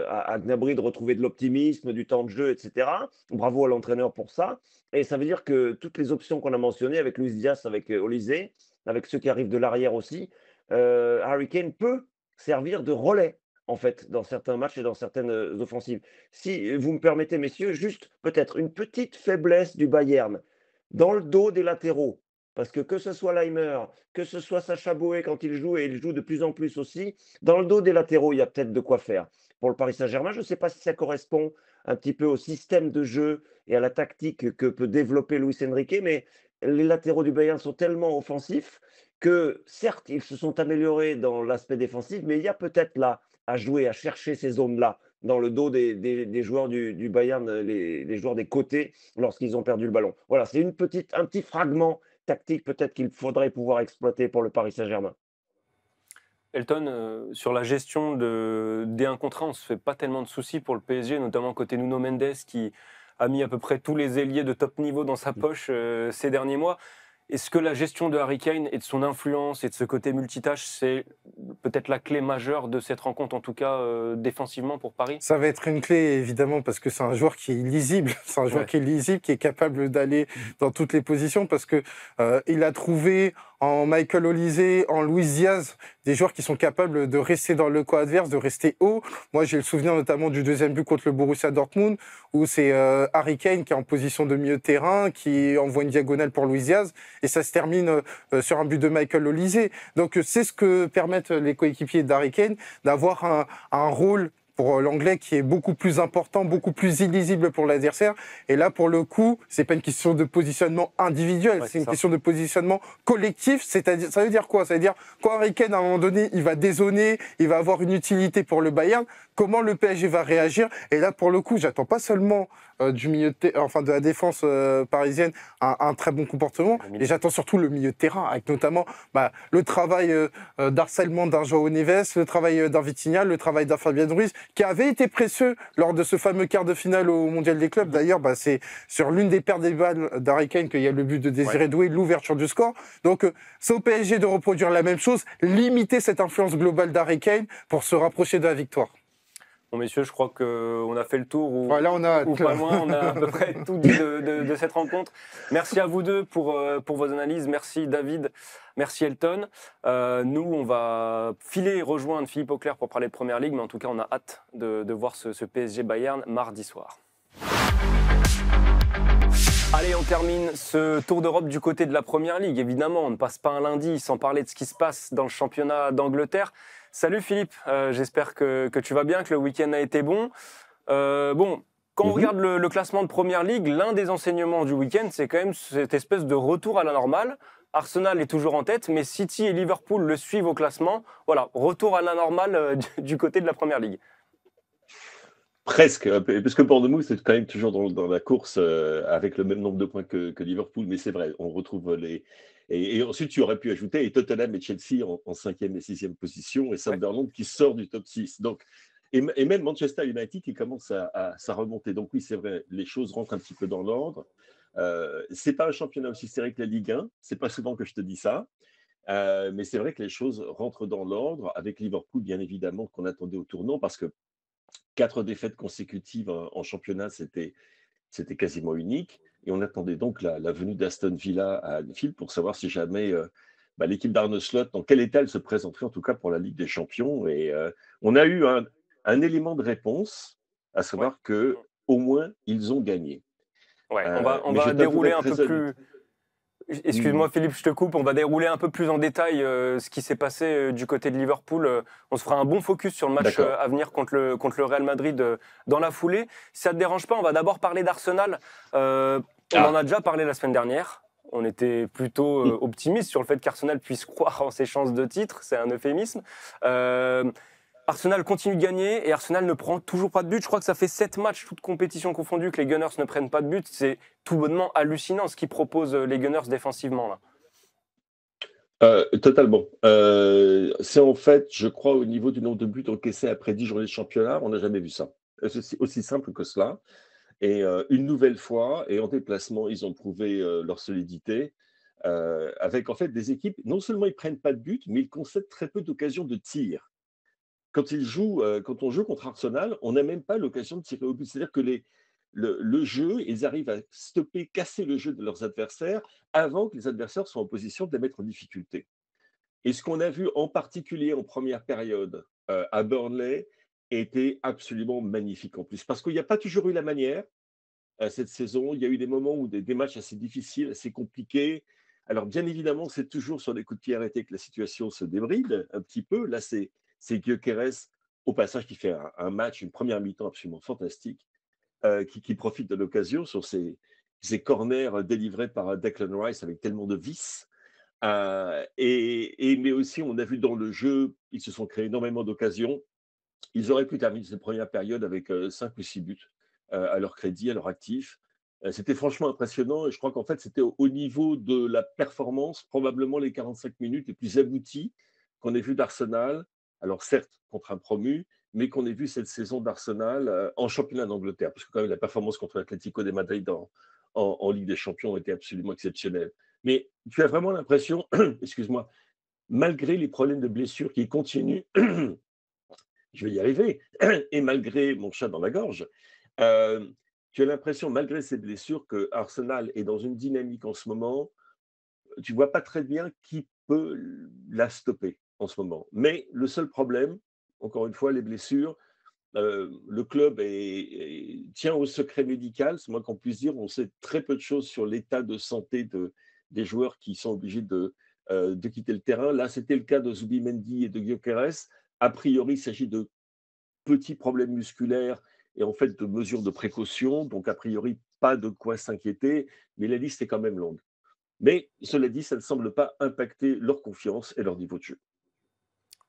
à Gnabry de retrouver de l'optimisme, du temps de jeu, etc. Bravo à l'entraîneur pour ça. Et ça veut dire que toutes les options qu'on a mentionnées, avec Luis Diaz, avec Olysée, avec ceux qui arrivent de l'arrière aussi, Harry Kane peut servir de relais, en fait, dans certains matchs et dans certaines offensives. Si vous me permettez, messieurs, juste peut-être une petite faiblesse du Bayern dans le dos des latéraux. Parce que ce soit Leimer, que ce soit Sacha Boey quand il joue, et il joue de plus en plus aussi, dans le dos des latéraux, il y a peut-être de quoi faire. Pour le Paris Saint-Germain, je ne sais pas si ça correspond un petit peu au système de jeu et à la tactique que peut développer Luis Enrique, mais les latéraux du Bayern sont tellement offensifs que certes, ils se sont améliorés dans l'aspect défensif, mais il y a peut-être là à jouer, à chercher ces zones-là dans le dos des joueurs du Bayern, les joueurs des côtés, lorsqu'ils ont perdu le ballon. Voilà, c'est un petit fragment tactique peut-être qu'il faudrait pouvoir exploiter pour le Paris Saint-Germain. Elton, sur la gestion des 1 contre 1, on ne se fait pas tellement de soucis pour le PSG, notamment côté Nuno Mendes qui a mis à peu près tous les ailiers de top niveau dans sa poche ces derniers mois. Est-ce que la gestion de Harry Kane et de son influence et de ce côté multitâche, c'est peut-être la clé majeure de cette rencontre, en tout cas défensivement pour Paris? Ça va être une clé, évidemment, parce que c'est un joueur qui est lisible. C'est un joueur qui est lisible, qui est capable d'aller dans toutes les positions, parce que il a trouvé en Michael Olysée, en Luis Diaz, des joueurs qui sont capables de rester dans le camp adverse, de rester haut. Moi, j'ai le souvenir notamment du deuxième but contre le Borussia Dortmund, où c'est Harry Kane qui est en position de milieu de terrain, qui envoie une diagonale pour Luis Diaz, et ça se termine sur un but de Michael Olysée. Donc, c'est ce que permettent les coéquipiers d'Harry Kane, d'avoir un rôle pour l'anglais qui est beaucoup plus important, beaucoup plus illisible pour l'adversaire. Et là, pour le coup, c'est pas une question de positionnement individuel, c'est une question de positionnement collectif. C'est-à-dire, ça veut dire quoi? Ça veut dire quand Harry Kane, à un moment donné, il va dézonner, il va avoir une utilité pour le Bayern. Comment le PSG va réagir? Et là, pour le coup, j'attends pas seulement du milieu de la défense parisienne un très bon comportement, et j'attends surtout le milieu de terrain, avec notamment le travail d'harcèlement d'un João Neves, le travail d'un Vitinha, le travail d'un Fabien Ruiz, qui avait été précieux lors de ce fameux quart de finale au Mondial des clubs. D'ailleurs, c'est sur l'une des paires des balles d'Harry Kane qu'il y a le but de Désiré Doué, l'ouverture du score. Donc, c'est au PSG de reproduire la même chose, limiter cette influence globale d'Harry Kane pour se rapprocher de la victoire. Bon, messieurs, je crois qu'on a fait le tour, ou pas loin, on a à peu près tout dit de cette rencontre. Merci à vous deux pour vos analyses. Merci David, merci Elton. Nous, on va filer et rejoindre Philippe Auclair pour parler de Première Ligue, mais en tout cas, on a hâte de voir ce PSG Bayern mardi soir. Allez, on termine ce tour d'Europe du côté de la Première Ligue. Évidemment, on ne passe pas un lundi sans parler de ce qui se passe dans le championnat d'Angleterre. Salut Philippe, j'espère que tu vas bien, que le week-end a été bon. Quand on regarde le classement de Première Ligue, l'un des enseignements du week-end, c'est quand même cette espèce de retour à la normale. Arsenal est toujours en tête, mais City et Liverpool le suivent au classement. Voilà, retour à la normale du côté de la Première Ligue. Presque, parce que Bournemouth c'est quand même toujours dans la course avec le même nombre de points que Liverpool, mais c'est vrai, on retrouve les... Et ensuite, tu aurais pu ajouter et Tottenham et Chelsea en 5e et 6e position, et Sunderland qui sort du top 6. Donc, et même Manchester United qui commence à remonter. Donc oui, c'est vrai, les choses rentrent un petit peu dans l'ordre. C'est pas un championnat aussi serré que la Ligue 1, c'est pas souvent que je te dis ça. Mais c'est vrai que les choses rentrent dans l'ordre, avec Liverpool, bien évidemment, qu'on attendait au tournant, parce que 4 défaites consécutives en championnat, c'était quasiment unique. Et on attendait donc la venue d'Aston Villa à Anfield pour savoir si jamais l'équipe d'Arne Slot, dans quel état elle se présenterait, en tout cas pour la Ligue des Champions. Et on a eu un élément de réponse, à savoir que au moins ils ont gagné. Ouais, on va dérouler un peu plus. Excuse-moi Philippe, je te coupe, on va dérouler un peu plus en détail ce qui s'est passé du côté de Liverpool. On se fera un bon focus sur le match à venir contre le Real Madrid dans la foulée. Si ça ne te dérange pas, on va d'abord parler d'Arsenal. On en a déjà parlé la semaine dernière. On était plutôt optimiste sur le fait qu'Arsenal puisse croire en ses chances de titre, c'est un euphémisme. Arsenal continue de gagner et Arsenal ne prend toujours pas de but. Je crois que ça fait 7 matchs, toutes compétitions confondues, que les Gunners ne prennent pas de but. C'est tout bonnement hallucinant ce qu'ils proposent les Gunners défensivement, là. Totalement. C'est en fait, je crois, au niveau du nombre de buts encaissés après 10 journées de championnat, on n'a jamais vu ça. C'est aussi simple que cela. Et une nouvelle fois, et en déplacement, ils ont prouvé leur solidité. Avec en fait des équipes, non seulement ils ne prennent pas de but, mais ils concèdent très peu d'occasions de tir. Quand on joue contre Arsenal, on n'a même pas l'occasion de tirer au but. C'est-à-dire que le jeu, ils arrivent à stopper, casser le jeu de leurs adversaires avant que les adversaires soient en position de les mettre en difficulté. Et ce qu'on a vu en particulier en première période à Burnley était absolument magnifique en plus. Parce qu'il n'y a pas toujours eu la manière cette saison. Il y a eu des moments où des matchs assez difficiles, assez compliqués. Alors bien évidemment, c'est toujours sur des coups de pied arrêtés que la situation se débride un petit peu. Là, c'est Gyökeres, au passage, qui fait un match, une première mi-temps absolument fantastique, qui profite de l'occasion sur ces corners délivrés par Declan Rice avec tellement de vices. Mais aussi, on a vu dans le jeu, ils se sont créés énormément d'occasions. Ils auraient pu terminer cette première période avec 5 ou 6 buts à leur crédit, à leur actif. C'était franchement impressionnant et je crois qu'en fait, c'était au niveau de la performance, probablement les 45 minutes les plus abouties qu'on ait vu d'Arsenal. Alors certes, contre un promu, mais qu'on ait vu cette saison d'Arsenal en championnat d'Angleterre, parce que quand même la performance contre l'Atlético de Madrid en Ligue des Champions était absolument exceptionnelle. Mais tu as vraiment l'impression, excuse-moi, malgré les problèmes de blessures qui continuent, je vais y arriver, et malgré mon chat dans la gorge, tu as l'impression, malgré ces blessures, que Arsenal est dans une dynamique en ce moment. Tu ne vois pas très bien qui peut la stopper en ce moment. Mais le seul problème, encore une fois, les blessures, le club tient au secret médical, c'est moins qu'on puisse dire. On sait très peu de choses sur l'état de santé des joueurs qui sont obligés de quitter le terrain. Là, c'était le cas de Zubimendi et de Gyökeres. A priori, il s'agit de petits problèmes musculaires et en fait de mesures de précaution. Donc, a priori, pas de quoi s'inquiéter, mais la liste est quand même longue. Mais cela dit, ça ne semble pas impacter leur confiance et leur niveau de jeu.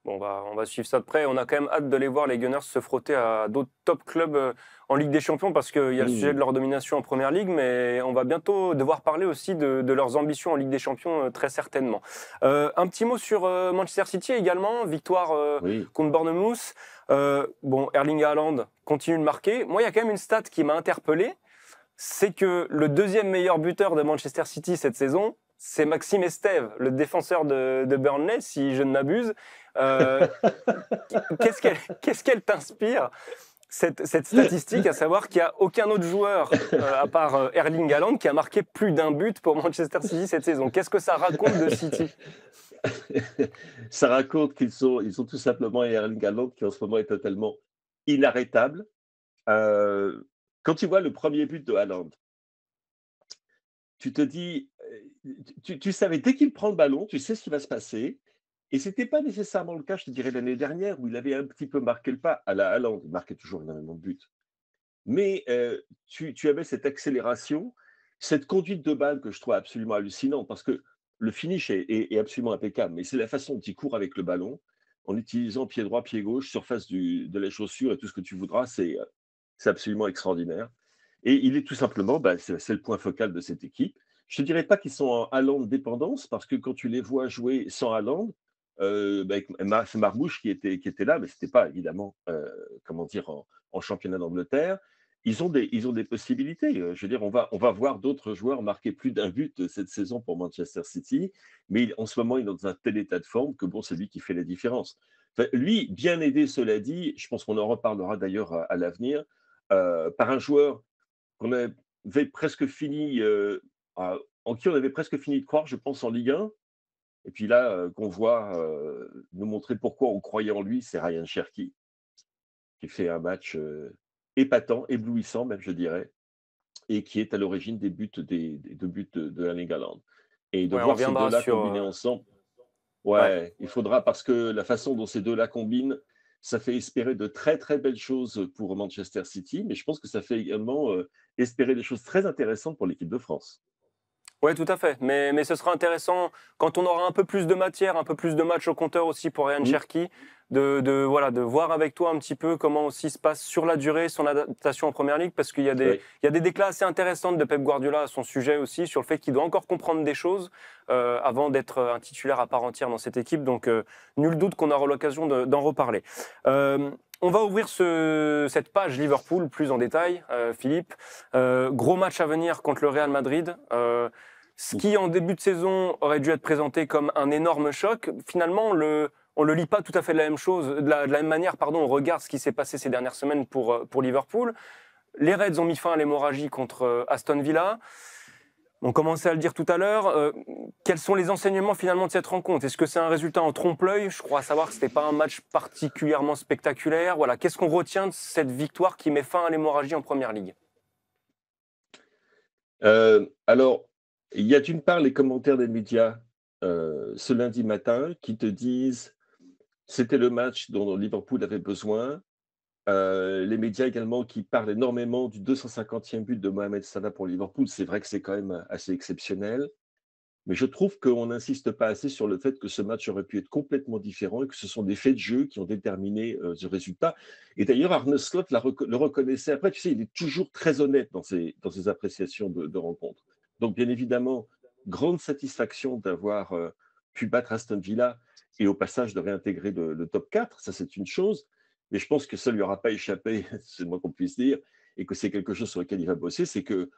Bon, on va suivre ça de près. On a quand même hâte de les voir, les Gunners, se frotter à d'autres top clubs en Ligue des Champions parce qu'il y a le sujet de leur domination en Première Ligue, mais on va bientôt devoir parler aussi de leurs ambitions en Ligue des Champions, très certainement. Un petit mot sur Manchester City également, victoire contre Bournemouth. Erling Haaland continue de marquer. Moi, il y a quand même une stat qui m'a interpellé, c'est que le deuxième meilleur buteur de Manchester City cette saison, c'est Maxime Estève, le défenseur de Burnley, si je ne m'abuse. Qu'est-ce qu'elle t'inspire, cette statistique, à savoir qu'il n'y a aucun autre joueur, à part Erling Haaland, qui a marqué plus d'un but pour Manchester City cette saison. Qu'est-ce que ça raconte de City? Ça raconte ils sont tout simplement Erling Haaland qui en ce moment est totalement inarrêtable. Quand tu vois le premier but de Haaland, tu te dis, tu savais, dès qu'il prend le ballon, tu sais ce qui va se passer. Et ce n'était pas nécessairement le cas, je te dirais, l'année dernière, où il avait un petit peu marqué le pas à la Haaland. Il marquait toujours énormément de buts. Mais tu avais cette accélération, cette conduite de balle que je trouve absolument hallucinante, parce que le finish est absolument impeccable, mais c'est la façon dont il court avec le ballon, en utilisant pied droit, pied gauche, surface de la chaussure et tout ce que tu voudras, c'est absolument extraordinaire. Et il est tout simplement, c'est le point focal de cette équipe. Je ne te dirais pas qu'ils sont en Haaland dépendance, parce que quand tu les vois jouer sans Haaland, c'est Marmouche qui était là, mais ce n'était pas évidemment en championnat d'Angleterre. Ils ont des possibilités. Je veux dire, on va voir d'autres joueurs marquer plus d'un but cette saison pour Manchester City, mais en ce moment, il est dans un tel état de forme que c'est lui qui fait la différence. Enfin, lui, bien aidé, cela dit, je pense qu'on en reparlera d'ailleurs à l'avenir, par un joueur qu'on avait presque fini, en qui on avait presque fini de croire, je pense, en Ligue 1. Et puis là, qu'on voit nous montrer pourquoi on croyait en lui, c'est Ryan Cherki, qui fait un match épatant, éblouissant même, je dirais, et qui est à l'origine des buts de Erling Haaland. Et de Ouais, on voir ces reviendra deux-là sur. combinés ensemble, Ouais. ouais, il faudra, parce que la façon dont ces deux-là combinent, ça fait espérer de très, très belles choses pour Manchester City, mais je pense que ça fait également, espérer des choses très intéressantes pour l'équipe de France. Ouais, tout à fait. Mais ce sera intéressant quand on aura un peu plus de matière, un peu plus de matchs au compteur aussi pour Ryan Mmh, Cherki, voilà, de voir avec toi un petit peu comment aussi se passe sur la durée son adaptation en Première Ligue, parce oui. il y a des déclats assez intéressantes de Pep Guardiola à son sujet aussi, sur le fait qu'il doit encore comprendre des choses avant d'être un titulaire à part entière dans cette équipe. Donc, nul doute qu'on aura l'occasion d'en reparler. On va ouvrir cette page Liverpool plus en détail, Philippe. Gros match à venir contre le Real Madrid. Ce qui, en début de saison, aurait dû être présenté comme un énorme choc, finalement, on le lit pas tout à fait de la même chose, de la même manière, pardon. On regarde ce qui s'est passé ces dernières semaines pour Liverpool. Les Reds ont mis fin à l'hémorragie contre Aston Villa. On commençait à le dire tout à l'heure. Quels sont les enseignements finalement de cette rencontre? Est-ce que c'est un résultat en trompe-l'œil? Je crois savoir que ce n'était pas un match particulièrement spectaculaire. Voilà. Qu'est-ce qu'on retient de cette victoire qui met fin à l'hémorragie en Première Ligue? Alors, il y a d'une part les commentaires des médias, ce lundi matin qui te disent: «C'était le match dont Liverpool avait besoin». Les médias également qui parlent énormément du 250e but de Mohamed Salah pour Liverpool. C'est vrai que c'est quand même assez exceptionnel, mais je trouve qu'on n'insiste pas assez sur le fait que ce match aurait pu être complètement différent et que ce sont des faits de jeu qui ont déterminé, ce résultat. Et d'ailleurs Arne Slot le reconnaissait après. Tu sais, il est toujours très honnête dans ses appréciations de rencontres. Donc bien évidemment, grande satisfaction d'avoir, pu battre Aston Villa et au passage de réintégrer le top 4, ça c'est une chose. Mais je pense que ça ne lui aura pas échappé, c'est le moins qu'on puisse dire, et que c'est quelque chose sur lequel il va bosser, c'est que,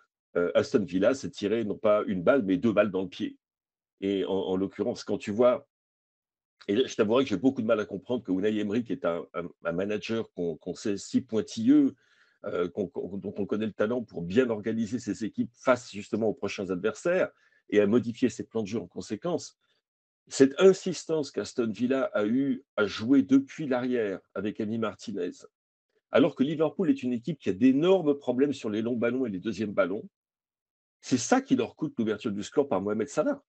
Aston Villa s'est tiré non pas une balle, mais 2 balles dans le pied. Et en l'occurrence, quand tu vois, et là, je t'avouerai que j'ai beaucoup de mal à comprendre que Unai Emery, qui est un manager qu'on sait si pointilleux, dont on connaît le talent pour bien organiser ses équipes face justement aux prochains adversaires et à modifier ses plans de jeu en conséquence. Cette insistance qu'Aston Villa a eue à jouer depuis l'arrière avec Emi Martinez, alors que Liverpool est une équipe qui a d'énormes problèmes sur les longs ballons et les deuxièmes ballons, c'est ça qui leur coûte l'ouverture du score par Mohamed Salah.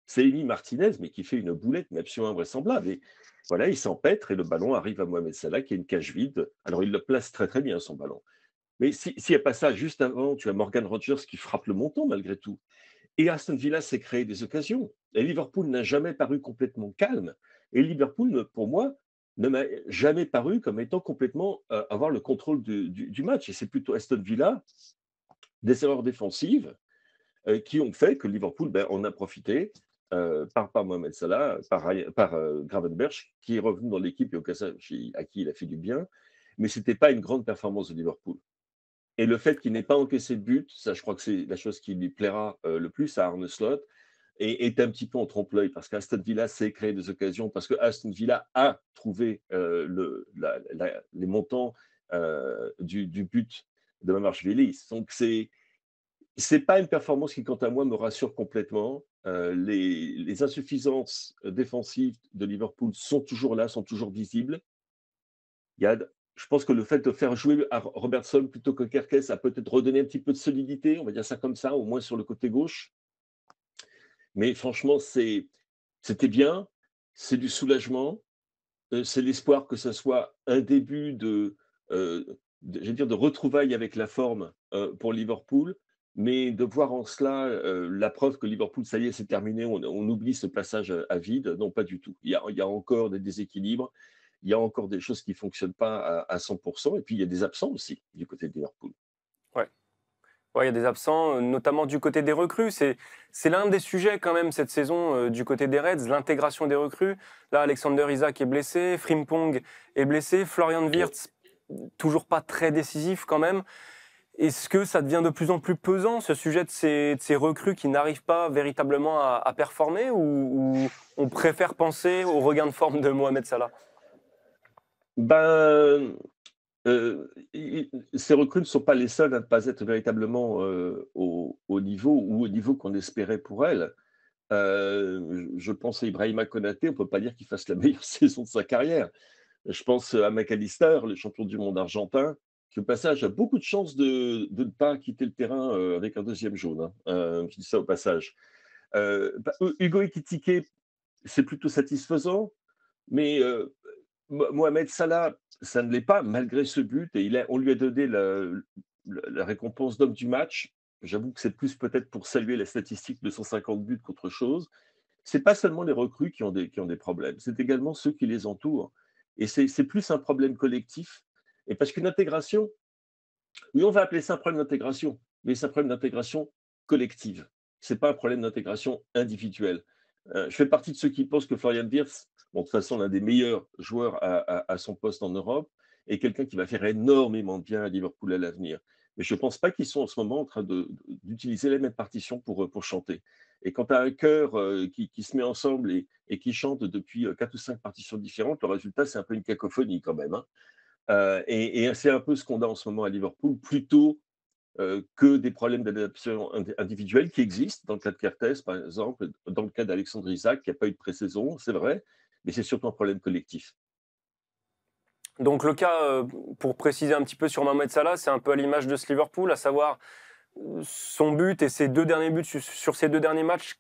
C'est Emi Martinez, mais qui fait une boulette, mais absolument invraisemblable. Et voilà, il s'empêtre et le ballon arrive à Mohamed Salah, qui a une cage vide. Alors, il le place très, très bien, son ballon. Mais s'il n'y a pas ça, juste avant, tu as Morgan Rogers qui frappe le montant, malgré tout. Et Aston Villa s'est créé des occasions. Et Liverpool n'a jamais paru complètement calme. Et Liverpool, pour moi, ne m'a jamais paru comme étant complètement avoir le contrôle du match. Et c'est plutôt Aston Villa, des erreurs défensives, qui ont fait que Liverpool en a profité par Mohamed Salah, par Gravenberch, qui est revenu dans l'équipe et à qui il a fait du bien. Mais ce n'était pas une grande performance de Liverpool. Et le fait qu'il n'ait pas encaissé de but, ça, je crois que c'est la chose qui lui plaira le plus à Arne Slot, et est un petit peu en trompe-l'œil, parce qu'Aston Villa s'est créé des occasions, parce que Aston Villa a trouvé les montants du but de Mamarchvili. Donc, c'est pas une performance qui, quant à moi, me rassure complètement. Les insuffisances défensives de Liverpool sont toujours là, sont toujours visibles. Il y a, je pense que le fait de faire jouer à Robertson plutôt que Kerkez a peut-être redonné un petit peu de solidité, on va dire ça comme ça, au moins sur le côté gauche. Mais franchement, c'était bien, c'est du soulagement, c'est l'espoir que ça soit un début je veux dire, de retrouvailles avec la forme pour Liverpool, mais de voir en cela la preuve que Liverpool, ça y est, c'est terminé, on oublie ce passage à vide. Non, pas du tout. Il y a encore des déséquilibres, il y a encore des choses qui ne fonctionnent pas à 100%, et puis il y a des absents aussi du côté de Liverpool. Ouais. Ouais, il y a des absents, notamment du côté des recrues. C'est l'un des sujets quand même cette saison du côté des Reds, l'intégration des recrues. Là, Alexander Isak est blessé, Frimpong est blessé, Florian Wirtz, toujours pas très décisif quand même. Est-ce que ça devient de plus en plus pesant, ce sujet de ces recrues qui n'arrivent pas véritablement à performer, ou on préfère penser au regain de forme de Mohamed Salah? Ben, ces recrues ne sont pas les seules à ne pas être véritablement au niveau qu'on espérait pour elles. Je pense à Ibrahima Konaté, on ne peut pas dire qu'il fasse la meilleure saison de sa carrière. Je pense à McAllister, le champion du monde argentin, qui au passage a beaucoup de chances de ne pas quitter le terrain avec un deuxième jaune, hein. Je dis ça au passage. Hugo Ekitike, c'est plutôt satisfaisant, mais Mohamed Salah, ça ne l'est pas, malgré ce but. Et on lui a donné la récompense d'homme du match. J'avoue que c'est plus peut-être pour saluer la statistique de 150 buts qu'autre chose. C'est pas seulement les recrues qui ont des problèmes, c'est également ceux qui les entourent. Et c'est plus un problème collectif. Et parce qu'une intégration, oui, on va appeler ça un problème d'intégration, mais c'est un problème d'intégration collective. Ce n'est pas un problème d'intégration individuelle. Je fais partie de ceux qui pensent que Florian Wirtz, bon, de toute façon, l'un des meilleurs joueurs à son poste en Europe, est quelqu'un qui va faire énormément de bien à Liverpool à l'avenir. Mais je ne pense pas qu'ils sont en ce moment en train d'utiliser les mêmes partitions pour chanter. Et quand tu as un chœur qui se met ensemble et qui chante depuis 4 ou 5 partitions différentes, le résultat, c'est un peu une cacophonie quand même. Hein. Et c'est un peu ce qu'on a en ce moment à Liverpool, plutôt que des problèmes d'adaptation individuelle qui existent, dans le cas de Kertész, par exemple, dans le cas d'Alexandre Isak, qui n'a pas eu de pré-saison, c'est vrai, mais c'est surtout un problème collectif. Donc le cas, pour préciser un petit peu sur Mohamed Salah, c'est un peu à l'image de ce Liverpool, à savoir son but et ses 2 derniers buts sur ces 2 derniers matchs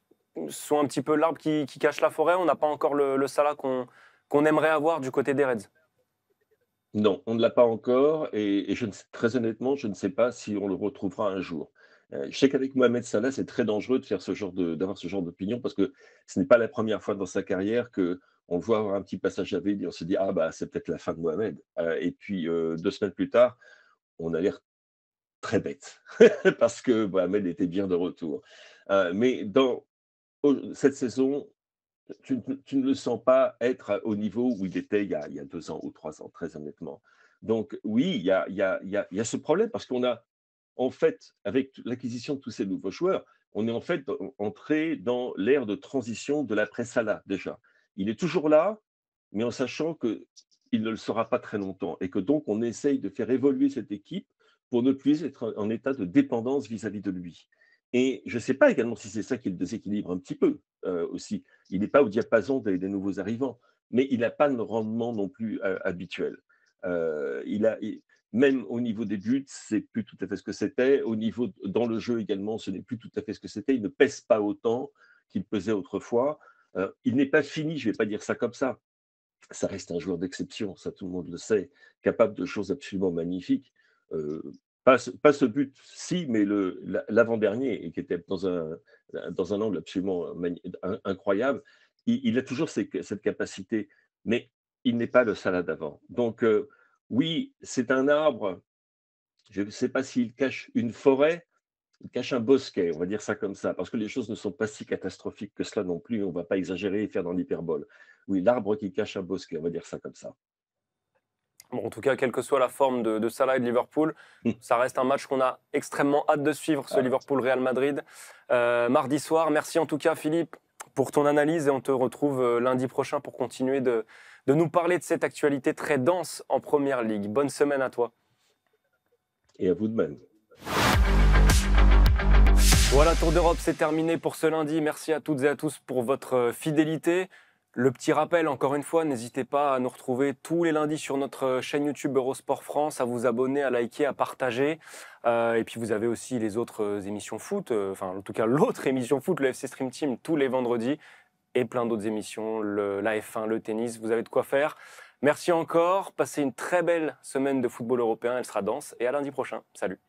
sont un petit peu l'arbre qui cache la forêt. On n'a pas encore le Salah qu'on aimerait avoir du côté des Reds. Non, on ne l'a pas encore et très honnêtement, je ne sais pas si on le retrouvera un jour. Je sais qu'avec Mohamed Salah, c'est très dangereux de faire d'avoir ce genre d'opinion parce que ce n'est pas la première fois dans sa carrière qu'on le voit avoir un petit passage à vide et on se dit ah bah c'est peut-être la fin de Mohamed. Et puis 2 semaines plus tard, on a l'air très bête parce que Mohamed était bien de retour. Mais dans cette saison, tu ne le sens pas être au niveau où il était il y a 2 ans ou 3 ans, très honnêtement. Donc oui, il y a ce problème parce qu'on a, en fait, avec l'acquisition de tous ces nouveaux joueurs, on est en fait entré dans l'ère de transition de l'après-Salah déjà. Il est toujours là, mais en sachant qu'il ne le sera pas très longtemps et que donc on essaye de faire évoluer cette équipe pour ne plus être en état de dépendance vis-à-vis de lui. Et je ne sais pas également si c'est ça qui le déséquilibre un petit peu aussi. Il n'est pas au diapason des nouveaux arrivants, mais il n'a pas le rendement non plus habituel. Même au niveau des buts, c'est plus tout à fait ce que c'était. Dans le jeu également, ce n'est plus tout à fait ce que c'était. Il ne pèse pas autant qu'il pesait autrefois. Il n'est pas fini, je ne vais pas dire ça comme ça. Ça reste un joueur d'exception, ça tout le monde le sait, capable de choses absolument magnifiques. Pas ce but, si, mais l'avant-dernier, qui était dans un angle absolument incroyable. Il a toujours cette capacité, mais il n'est pas le Salah d'avant. Donc, oui, c'est un arbre, je ne sais pas s'il cache une forêt, il cache un bosquet, on va dire ça comme ça, parce que les choses ne sont pas si catastrophiques que cela non plus, on ne va pas exagérer et faire dans l'hyperbole. Oui, l'arbre qui cache un bosquet, on va dire ça comme ça. Bon, en tout cas, quelle que soit la forme de Salah et de Liverpool, ça reste un match qu'on a extrêmement hâte de suivre, ce Liverpool-Real Madrid. Mardi soir, merci en tout cas Philippe pour ton analyse et on te retrouve lundi prochain pour continuer de nous parler de cette actualité très dense en Première Ligue. Bonne semaine à toi. Et à vous de même. Voilà, Tour d'Europe, c'est terminé pour ce lundi. Merci à toutes et à tous pour votre fidélité. Le petit rappel, encore une fois, n'hésitez pas à nous retrouver tous les lundis sur notre chaîne YouTube Eurosport France, à vous abonner, à liker, à partager. Et puis vous avez aussi les autres émissions foot, enfin en tout cas l'autre émission foot, le FC Stream Team, tous les vendredis, et plein d'autres émissions, la F1, le tennis, vous avez de quoi faire. Merci encore, passez une très belle semaine de football européen, elle sera dense, et à lundi prochain. Salut.